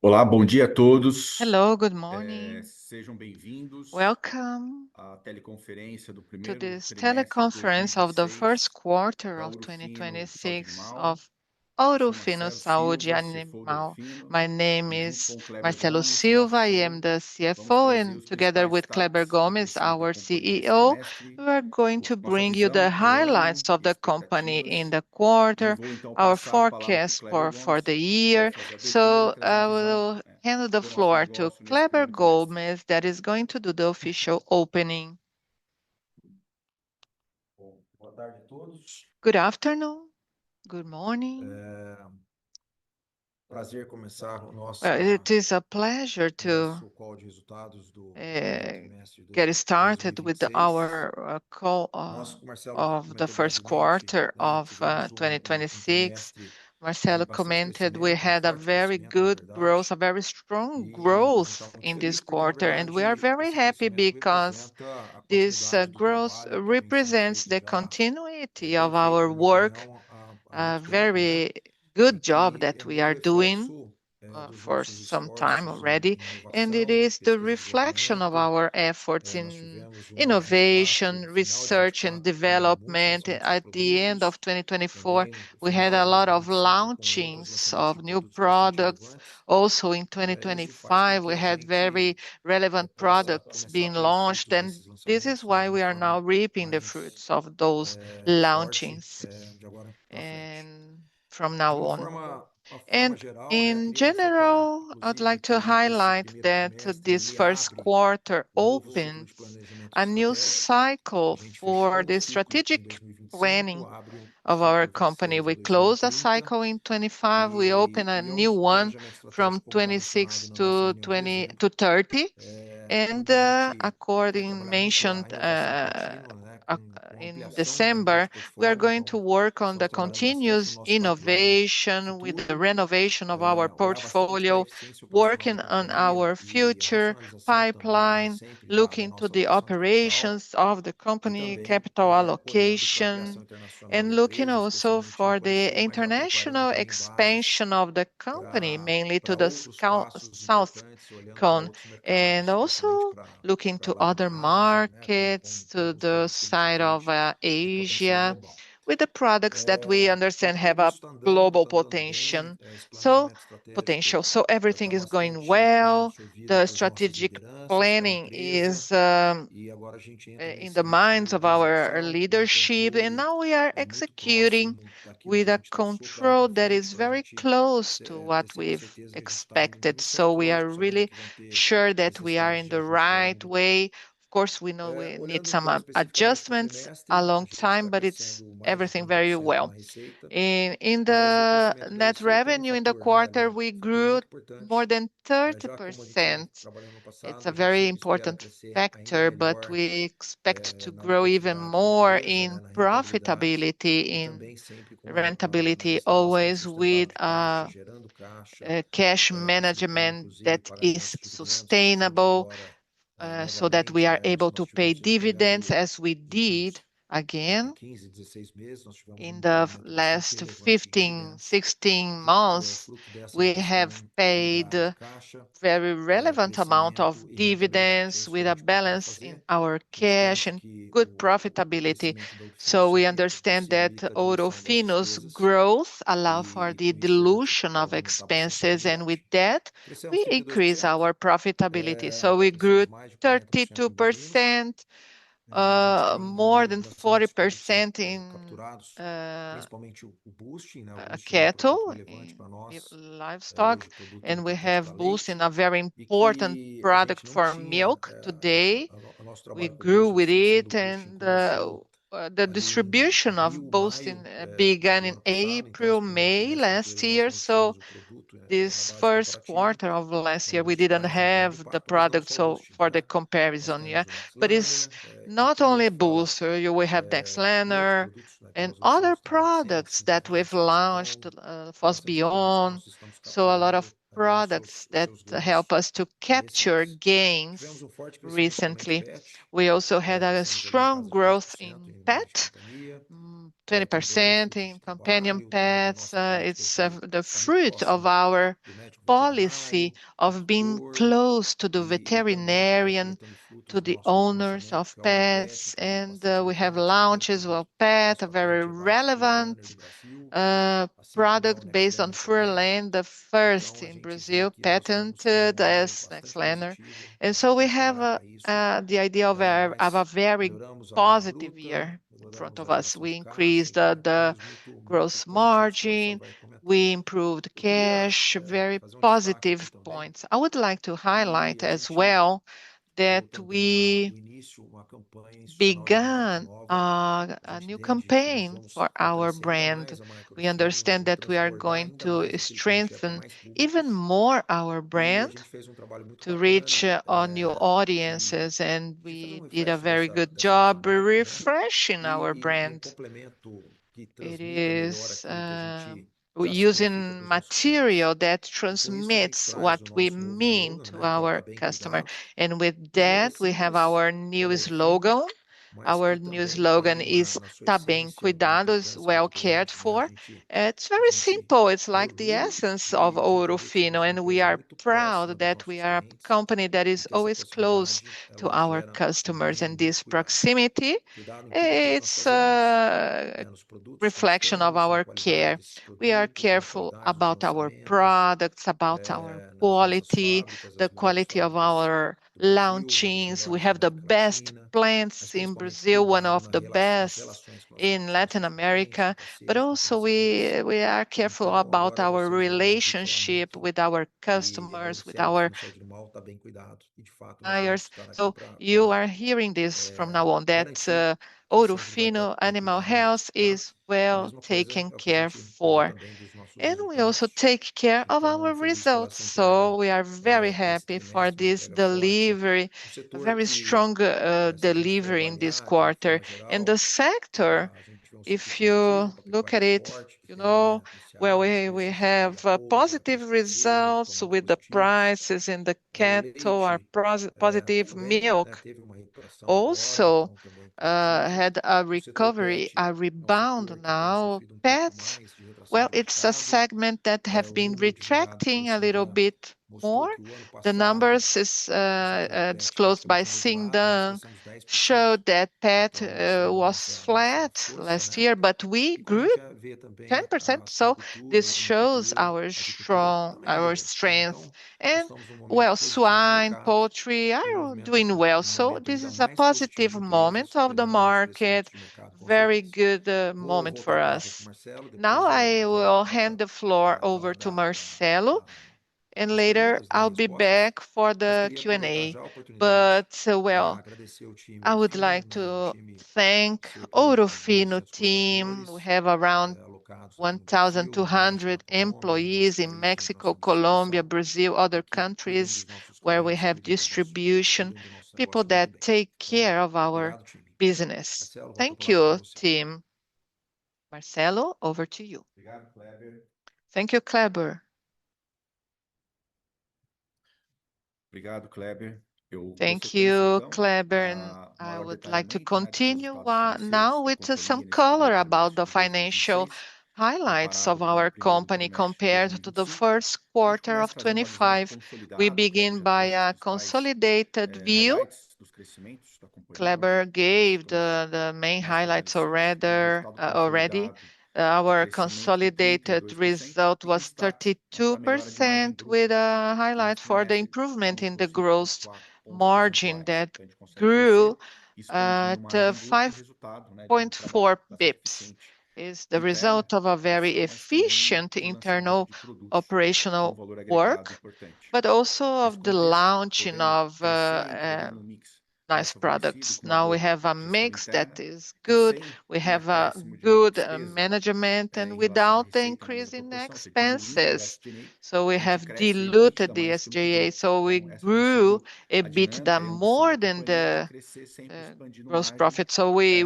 Olá, bom dia a todos. Hello, good morning. Sejam bem-vindos Welcome à teleconferência do to primeiro this trimestre de teleconference of the first 2026 quarter da of Ourofino Saúde 2026 Animal. of Eu sou Ourofino Marcelo Saúde Silva, CFO da Animal. Ourofino, My name e junto is com Kleber Marcelo Gomes, nosso Silva. I am CEO, the vamos CFO, trazer and os together principais with Kleber destaques do Gomes, crescimento da our companhia nesse CEO, trimestre, we are going to nossa bring you visão the do ano highlights of e the company in expectativas. the E quarter, vou então our passar a palavra para o forecast Kleber for the Gomes, que vai year. fazer a abertura e So trazer I uma visão, will hand the do nosso floor to negócio nesse Kleber primeiro trimestre. Gomes, that is going to do the official opening. Bom, boa tarde a todos. Good afternoon. Good morning. Prazer começar It is a pleasure o to nosso call de resultados do primeiro uh, trimestre de get started with 2026. our call Nós, como o Marcelo of the comentou first brevemente, quarter né, of tivemos um 2026. trimestre de Marcelo bastante commented we crescimento, had a forte very crescimento, na good growth, verdade, a very strong e a gente está growth muito in feliz this porque, na quarter, and we are verdade, very esse happy crescimento because representa a this continuidade do growth trabalho que vem sendo represents feito the já, continuity of bem feito, our na minha work, opinião, há a muito tempo, né? very E good job que é that we muito are doing reflexo dos for nossos some time esforços em already, and it inovação, is the pesquisa e reflection of desenvolvimento. our efforts Nós in tivemos um ano de 24, innovation, final de research, and 24, com muitos development. lançamentos de At the end produtos. of 2024, Também no we had final a de lot of 2025, com outros launchings lançamentos de of new produtos bastante products. relevantes. Also in Isso faz com 2025, que we a had gente very relevant possa products começar a being ter os launched, frutos and desses this is lançamentos, né, why de uma we are now forma reaping the mais fruits of those forte launchings de agora para frente. and from De now on. uma forma And geral, né, in queria ressaltar, general, I'd inclusive, like to que esse highlight primeiro that trimestre this ele first abre quarter um novo ciclo de opens planejamento a new estratégico. A cycle gente for fechou um the ciclo em strategic 2025, planning abre um of our ciclo company. 26 a We closed a 2030, cycle in 25. We open a e é um new one planejamento from estratégico, como já mencionado 26 na nossa to reunião de 20 dezembro, to 30. And onde a gente vai according trabalhar muito a mentioned renovação contínua, né, com in ampliação ainda de December, we are portfólio. going to Então, work on estamos the trabalhando bastante no continuous nosso pipeline innovation with the futuro, renovation of our olhar bastante para a portfolio, eficiência operacional da working on companhia our e a future racionalização também, né, pipeline, sempre da looking to nossa the alocação de capital, operations of the e company, também capital olhando para a ampliação allocation, internacional da and looking empresa, also especialmente no for the Aparecida, mas já preparando international também bases expansion of the company, para mainly to the outros passos South importantes, olhando para Cone, outros and mercados, especialmente also looking para to lá na other Ásia, né, markets, com to alguns the produtos que a gente side of entende de potencial Asia, global. with the products that we understand Então, have tudo a isso global está andando bem, potential. esse So, planejamento estratégico So já everything está is going bastante bem well. absorvido The por nossas strategic lideranças da planning empresa, is e agora a gente entra in the nesse minds ritmo of de our execução com um leadership, and controle now we are muito executing próximo daquilo que with a a gente traçou para lá control para that frente, is para a very gente close to ter what sempre a we've certeza que a gente está indo no expected. caminho So certo, we are lógico, sabendo really que vão ter sure that we are necessidades in de the ajuste ao right longo do way. tempo. Of course, we know we need Olhando some então especificamente para o adjustments trimestre, a along gente time, está but it's crescendo mais de everything 30% very na well. receita, In mas o the crescimento da net receita é um revenue in the fator, né? Ele é quarter, um we fator grew muito more importante, than já como a gente 30%. trabalhou no It's passado, a a gente very sempre espera important crescer ainda factor, but melhor we expect to na grow even lucratividade da more empresa, in né, na rentabilidade, profitability, e in também sempre com uma rentability, gestão bastante always with sustentável de caixa, gerando caixa, a cash facilitando management inclusive that pagamentos is de dividendos que fizemos sustainable, agora so that we novamente, are né? able Nós to pay tivemos esse dividends período as we nos did últimos again 15, 16 meses, nós tivemos in um the pagamento bastante last relevante de 15, dividendos, 16 months. fruto dessa We have gestão paid equilibrada de caixa, very relevant amount of crescimento e rentabilidade. É dividends isso que a with a gente procura balance in fazer. our A gente cash pensa and que good o profitability. crescimento da Ourofino So we sempre understand that possibilita a diluição das Ourofino's despesas, growth allow for e the com isso a gente dilution of pode aumentar bastante a expenses, and with rentabilidade. that, Crescemos we increase 32%, our profitability. So we grew crescemos mais de 40% em bovinos. 32%, A gente tem more novos than lançamentos que vão ser 40% in capturados, principalmente o Boost, né? O Boost é um produto cattle, relevante in para nós, livestock, hoje o produto and we importante have para Boost in leite, a very e important que a gente product não for tinha milk today. o nosso We trabalho com o grew Boost, a with distribuição do it, Boost and começou the ali em distribution of abril, Boosting maio began do in ano passado. Então April, esse primeiro May trimestre last inteiro nós year. não tínhamos So o produto na this base first comparativa, quarter of last year, quando we os didn't pais vão olhar o have the impacto, mas não product só o so Boost, for the né? Nós comparison, yeah. temos o Max But it's Planner, e not tudo a only gente fala, Boost. We have e outros Dexlaner produtos, né, que and nós other lançamos também products recentes, that we've Increva-se, Fosse launched, Beyond, Foss bastante clientes que Beyond. nós estamos So a lot of capturando ali products os that seus help ganhos us to capture recentes. Tivemos gains um forte crescimento também de recently. pet, We also had a crescemos ali em strong casa de vinte por growth cento in em número de pet, companhia. 20% in companion pets. It's the fruit of próximo our do médico policy veterinário, of being tutor, close to the também está veterinarian, coletando frutos to do the nosso owners financiamento of para o pet, pets, foi and bastante we have relevante. Primeiro launches como of pet, a OFSA very Pet White Fur relevant Runner do Brasil, assim como é o product Next based on Learner fur também. land, the first Então, a in gente vê Brazil, que nós vamos ter patented um ano as next bastante learner. positivo. And A so gente we tem que have trabalhar para isso. the idea of a Mas very melhoramos a margem positive bruta, year in front melhoramos a of us. geração We de caixa, increased então the estamos muito gross positivos. Marcelo margin, vai comentar. we improved Eu queria cash, very fazer destaque aqui positive também points. I would like to highlight que a as gente well criou that também we no início uma campanha institucional de marca began nova. A a gente new entende que nós campaign vamos for our fortalecer ainda brand. mais a marca We Ourofino, nós understand vamos that we are transbordar going ainda to mais aquilo que a gente é para strengthen mais even públicos. more our E a brand gente fez um trabalho muito to reach bacana on new de, audiences, and de fazer we um did a refresh very good dessa nossa job marca, né? refreshing our E um brand. complemento que It transmita melhor is aquilo que a gente já significa using para os nossos clientes. material that E com isso a gente transmits traz what o we nosso novo mean slogan, to né, que é o Tá our Bem customer. Cuidado. And with Um slogan that, we have simples, our como new Ourofino, slogan. mas Our que new também slogan tem is na sua Tá bem essência uma cuidados, importância well muito cared grande, né? for. It's A very gente simple. It's tem like the orgulho essence of de entender que Ourofino, somos uma and we empresa are muito próxima proud dos that we nossos are a clientes company that e is que essa always close proximidade ela to nos our gera customers. também And muito this cuidado. proximity, Cuidado em tudo aquilo que nós it's fazemos, a né, nos produtos que nós reflection of temos, na our qualidade care. desses We are produtos, na careful qualidade dos about our lançamentos, products, about our nas nossas quality, fábricas, the as melhores quality of fábricas our do Brasil, uma das launchings. We melhores da have the América best Latina, mas plants in principalmente Brazil, one cuidado of the nas best relações que nós in estabelecemos Latin com os clientes, com America, but parceiros, com also fornecedores. we are careful Então, about agora our vocês vão ouvir falar relationship muito with our que a customers, with our Ourofino Saúde Animal está bem cuidado e, de fato, nós vamos buyers. estar aqui So you para are hearing this from now on, that garantir que sempre vai estar Ourofino bem Animal cuidado mesmo, Health tá? is A well mesma coisa taken é o que a care gente vê for. também dos nossos And we also resultados. take care of Então, our feliz pela results. essa entrega So we are very desse happy for trimestre, uma this entrega forte, delivery, um a setor very que, strong se a gente for delivery in this avaliar de uma quarter. forma And the geral, sector, a gente vê um ciclo if you positivo para a look pecuária at de it, corte, que you tem, know, né, well, anunciado os we preços de have arroz, positive preço de soja results retornando with the positivos. prices in the O cattle, are leite positive também, né, milk teve uma recuperação agora, also então também positivo. had a O setor recovery, pet a é um rebound setor que tem now. sofrido um pouco Pets, mais de retração well, do it's a mercado. segment that have O been número divulgado pelo retracting a little Sindan bit mostrou more. que o ano The passado numbers is o setor pet disclosed by praticamente modulado, nós Sindan crescemos 10%. showed that pet Então, essa é was a nossa flat força, last né? year, but we E quando a grew gente vê também 10%. a So suinocultura, a this shows ovinocultura, a avicultura também our melhorou, tá? strength. Então, nós And estamos num momento well, positivo de swine, mercado poultry e um are movimento, doing well. um So momento this ainda is a mais positive positivo em moment todos, of the teremos outros crescimentos market. de mercado com Very certeza. good Vou moment voltar a for palavra para o us. Marcelo, Now depois I eu volto will para hand the floor over falar to Marcelo, and das later perguntas, das I'll be respostas, back for mas the queria aproveitar Q&A. já a oportunidade But para well, agradecer o time I would Ourofino, like né, um to time thank cerca hoje de Ourofino 1.200 team. We colaboradores have around alocados aqui no Brasil, no México, na 1,200 Colômbia, em outros employees in países onde nós Mexico, temos Colombia, distribuição Brazil, e other que cuidam countries dos nossos where we clientes, have distribution, cuidam do nosso people negócio muito that bem. take Então, care of our obrigado, time. business. Marcelo, volto a Thank palavra para you, você. team. Marcelo, over to you. Obrigado, Kleber. Thank you, Kleber. Obrigado, Kleber. Eu vou Thank sequência, you, então, Kleber. And a I maior would like to detalhamento, né, dos continue resultados financeiros now da with some companhia nesse color primeiro about trimestre the de financial 2026, highlights comparado of com o our primeiro company trimestre de compared to the 2025. first A gente quarter começa of fazendo uma visão 25. We consolidada, o Kleber begin já by trouxe os a principais consolidated view. highlights dos crescimentos da companhia, Kleber onde nós gave ficamos the main mais highlights fortalecidos, com um resultado already. consolidado de Our crescimento de consolidated 32% result e com was destaque para a melhora de margem 32% with bruta, a que highlight nesse for the trimestre improvement in the aumentou gross 5,4 pontos margin percentuais. that Então, a gente consegue grew crescer, expandindo at margem bruta e resultado, né, de um trabalho 5.4 bastante bips. eficiente Is the interno result of de a very operação, mas também efficient de lançamento internal de produtos com operational valor agregado work, importante. but also Nesse of the contexto, launching podemos of crescer entregando um mix mais nice favorecido, products. com uma Now we boa have a gestão mix that interna is e good. sem We um have a acréscimo de good despesa management, and em relação à without the receita na increase mesma in proporção, ou seja, diluindo o expenses. SG&A, So we a gente have cresce EBITDA diluted the mais do que SGA. gross. So we Então, essa tem grew sido a EBITDA dinâmica e a ambição more da than companhia de the crescer sempre expandindo gross margem profit. So we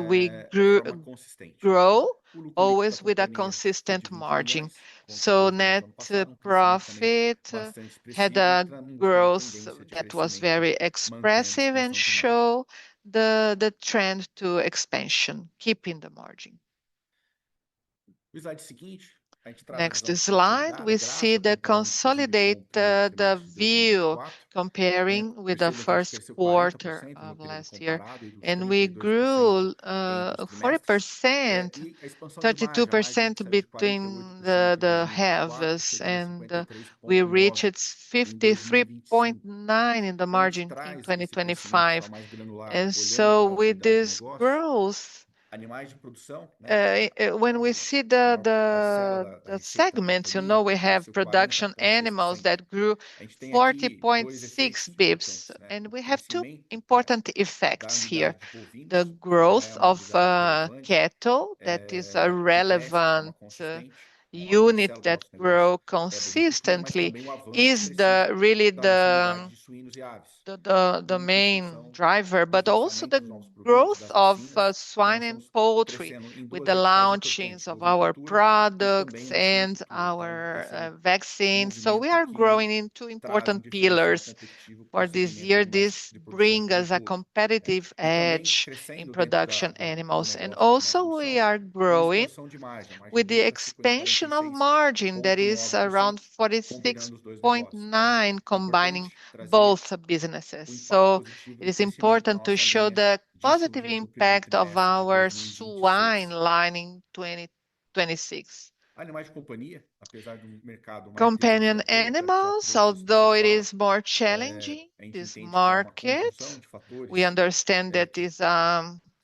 de grew forma consistente. grow O lucro líquido da always with a companhia foi de consistent 20 margin. milhões, contra So 2 milhões net no ano passado, um crescimento também profit bastante had expressivo, a mostrando uma growth tendência de that was crescimento, very mantendo expressive and expansão de margem. show the trend to expansion, keeping the margin. Next slide, we see the consolidated view comparing with the first quarter of last year. And we grew 40%, 32% between the halves, and we reached 53.9 in the margin in 2025. And so with this growth, when we see the segments, we have production animals that grew 40.6 bips, and we have two important effects here. The growth of cattle, that is a relevant unit that grow consistently, is really the main driver, but also the growth of swine and poultry with the launchings of our products and our vaccines. So we are growing in two important pillars for this year. This brings us a competitive edge in production animals. And also we are growing with the expansion of margin that is around 46.9, combining both businesses. So it is important to show the positive impact of our swine line in 2026. Companion animals, although it is more challenging, this market, we understand that is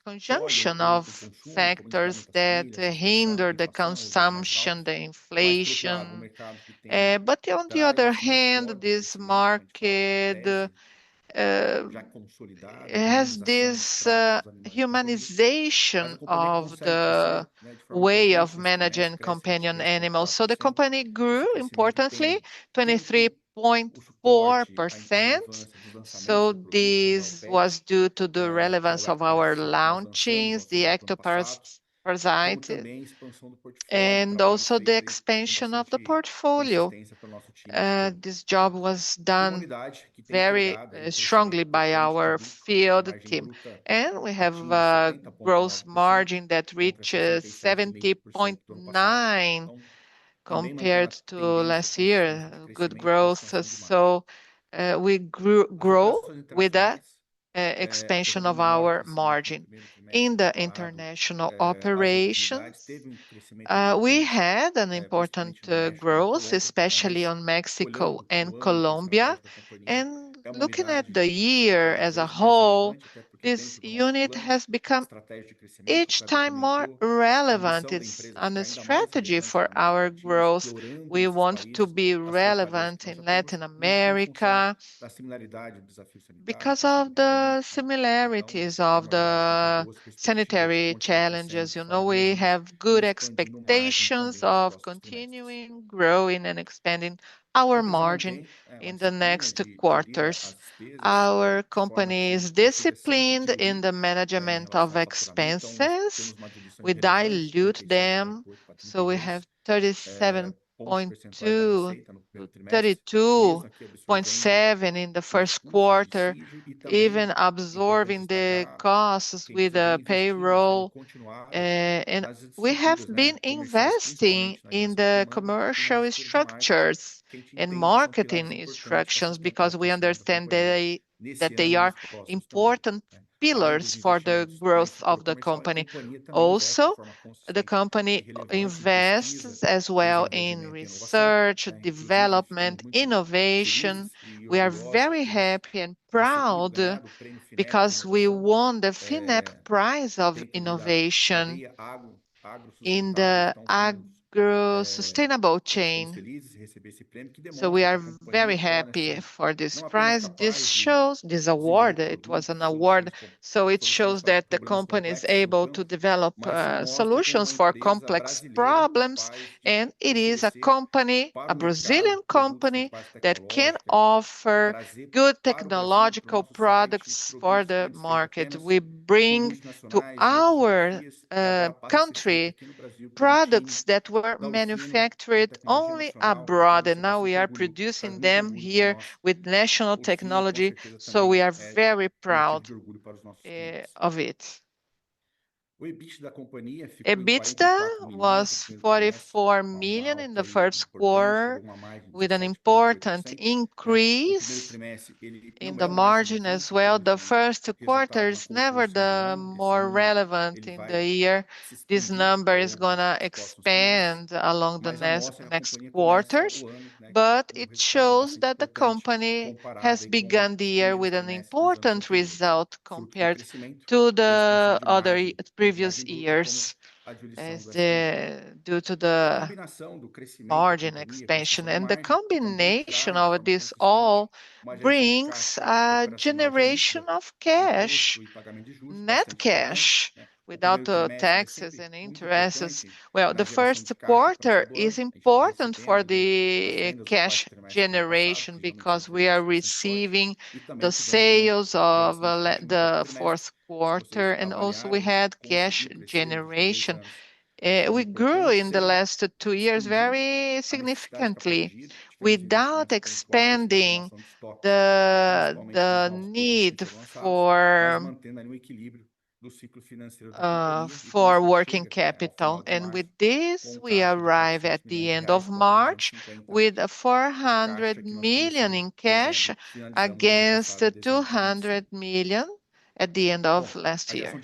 conjunction of factors that hinder the consumption, the inflation. But on the other hand, this market has this humanization of the way of managing companion animals. So the company grew importantly 23.4%. So this was due to the relevance of our launchings, the ectoparasite, and also the expansion of the portfolio. This job was done very strongly by our field team. And we have a gross margin that reaches 70.9 compared to last year, good growth. So we grow with the expansion of our margin. In the international operations, we had an important growth, especially on Mexico and Colombia. And looking at the year as a whole, this unit has become each time more relevant. It's a strategy for our growth. We want to be relevant in Latin America because of the similarities of the sanitary challenges. We have good expectations of continuing growing and expanding our margin in the next quarters. Our company is disciplined in the management of expenses. We dilute them, so we have 37.2 to 32.7 in the first quarter, even absorbing the costs with the payroll. And we have been investing in the commercial structures and marketing instructions because we understand that they are important pillars for the growth of the company. Also, the company invests as well in research, development, innovation. We are very happy and proud because we won the FINEP Prize of Innovation in the agro-sustainable chain. So we are very happy for this prize. This award, it was an award, so it shows that the company is able to develop solutions for complex problems, and it is a company, a Brazilian company, that can offer good technological products for the market. We bring to our country products that were manufactured only abroad, and now we are producing them here with national technology, so we are very proud of it. EBITDA was 44 million in the first quarter, with an important increase in the margin as well. The first quarter is never the more relevant in the year. This number is going to expand along the next quarters, but it shows that the company has begun the year with an important result compared to the other previous years, due to the margin expansion. And the combination of this all brings a generation of cash, net cash, without the taxes and interests. Well, the first quarter is important for the cash generation because we are receiving the sales of the fourth quarter, and also we had cash generation. We grew in the last 2 years very significantly without expanding the need for working capital. And with this, we arrive at the end of March with 400 million in cash against 200 million at the end of last year.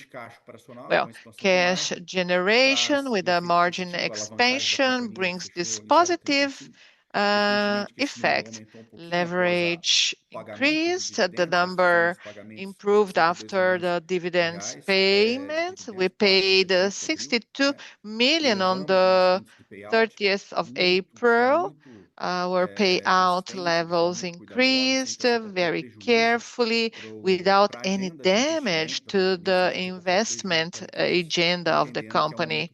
Well, cash generation with a margin expansion brings this positive effect. Leverage increased, the number improved after the dividends payment. We paid 62 million on the 30th of April. Our payout levels increased very carefully without any damage to the investment agenda of the company.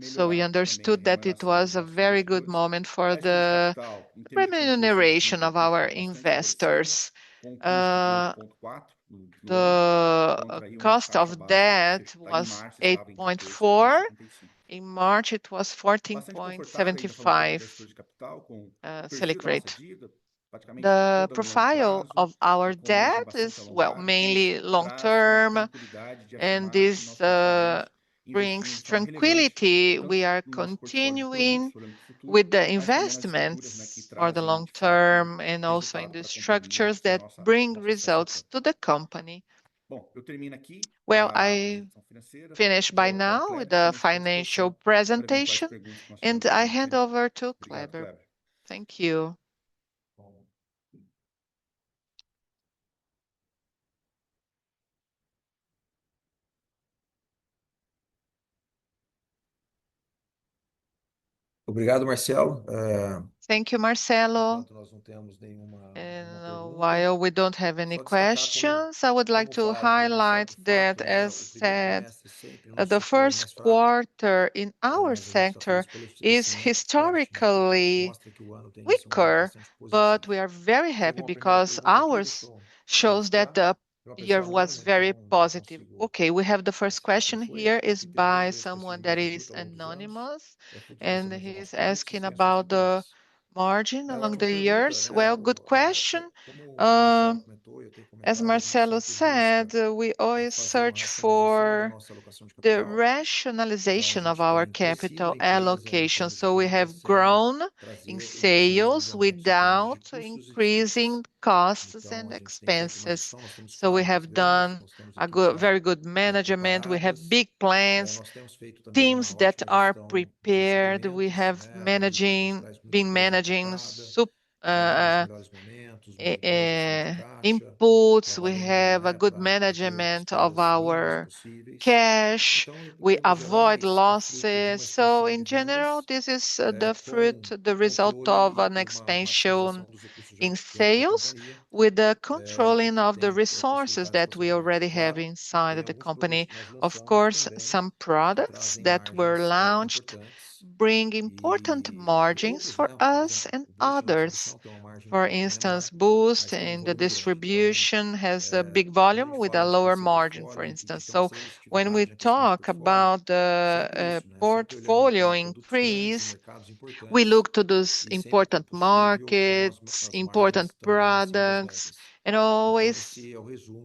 So we understood that it was a very good moment for the remuneration of our investors. The cost of debt was 8.4. In March, it was 14.75 Selic rate. The profile of our debt is, well, mainly long-term, and this brings tranquility. We are continuing with the investments for the long term and also in the structures that bring results to the company. Well, I finish by now with the financial presentation, and I hand over to Kleber. Thank you. Obrigado, Marcelo. Thank you, Marcelo. And while we don't have any questions, I would like to highlight that, as said, the first quarter in our sector is historically weaker, but we are very happy because ours shows that the year was very positive. Okay, we have the first question here is by someone that is anonymous, and he's asking about the margin along the years. Well, good question. As Marcelo said, we always search for the rationalization of our capital allocation. So we have grown in sales without increasing costs and expenses. So we have done a very good management. We have big plans, teams that are prepared. We have been managing inputs. We have a good management of our cash. We avoid losses. So in general, this is the result of an expansion in sales with the controlling of the resources that we already have inside of the company. Of course, some products that were launched bring important margins for us and others. For instance, Boost in the distribution has a big volume with a lower margin, for instance. So when we talk about the portfolio increase, we look to those important markets, important products, and always,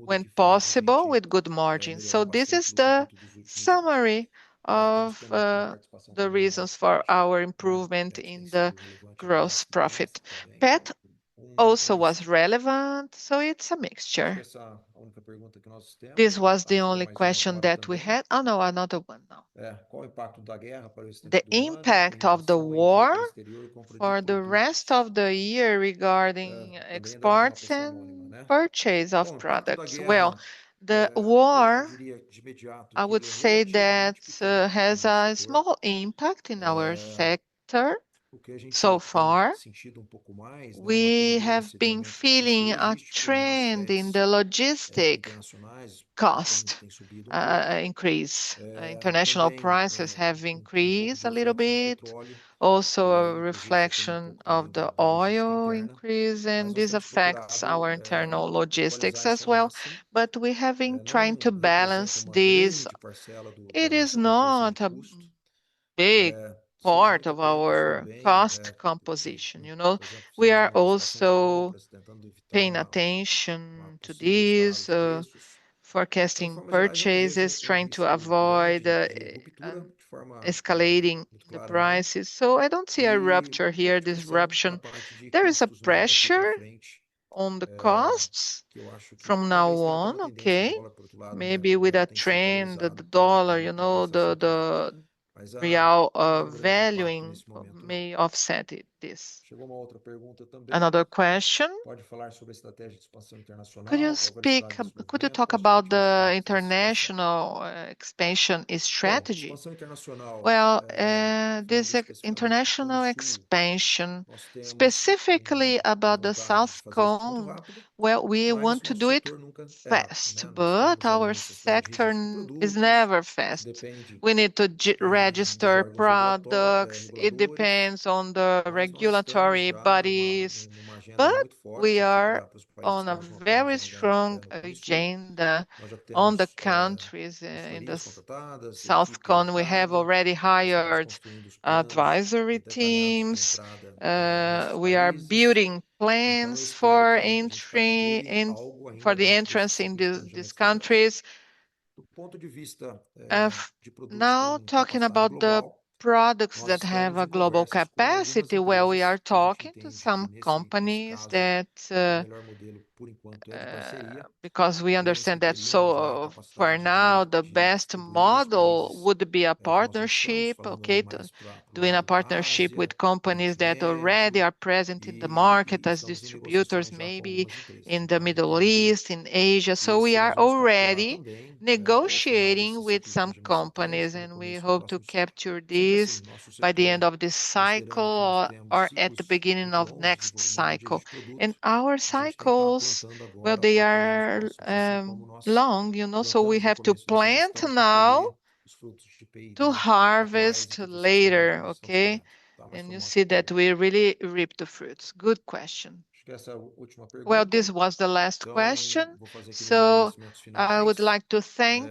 when possible, with good margins. So this is the summary of the reasons for our improvement in the gross profit. Pet also was relevant, so it's a mixture. This was the only question that we had. Oh, no, another one now. The impact of the war for the rest of the year regarding exports and purchase of products. Well, the war, I would say that has a small impact in our sector so far. We have been feeling a trend in the logistic cost increase. International prices have increased a little bit, also a reflection of the oil increase, and this affects our internal logistics as well. But we have been trying to balance this. It is not a big part of our cost composition. We are also paying attention to this, forecasting purchases, trying to avoid escalating the prices. So I don't see a rupture here, disruption. There is a pressure on the costs from now on, okay? Maybe with a trend, the dollar, the real valuing may offset this. Another question. Could you talk about the international expansion strategy? Well, this international expansion, specifically about the South Cone, well, we want to do it fast, but our sector is never fast. We need to register products. It depends on the regulatory bodies, but we are on a very strong agenda on the countries in the South Cone. We have already hired advisory teams. We are building plans for entry for the entrance in these countries. Now talking about the products that have a global capacity, well, we are talking to some companies that because we understand that for now the best model would be a partnership, okay, doing a partnership with companies that already are present in the market as distributors, maybe in the Middle East, in Asia. So we are already negotiating with some companies, and we hope to capture this by the end of this cycle or at the beginning of next cycle. And our cycles, well, they are long, so we have to plant now to harvest later, okay? And you see that we really reap the fruits. Good question. Well, this was the last question. So I would like to thank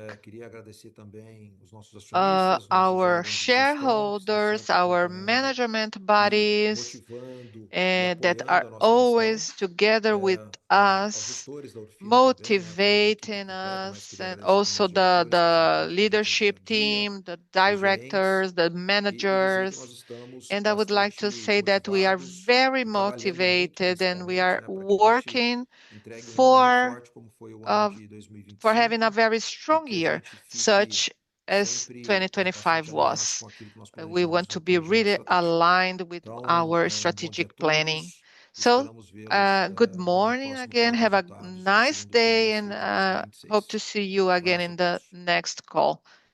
our shareholders, our management bodies that are always together with us, motivating us, and also the leadership team, the directors, the managers. And I would like to say that we are very motivated and we are working for having a very strong year, such as 2025 was. We want to be really aligned with our strategic planning. So, good morning again. Have a nice day and hope to see you again in the next call.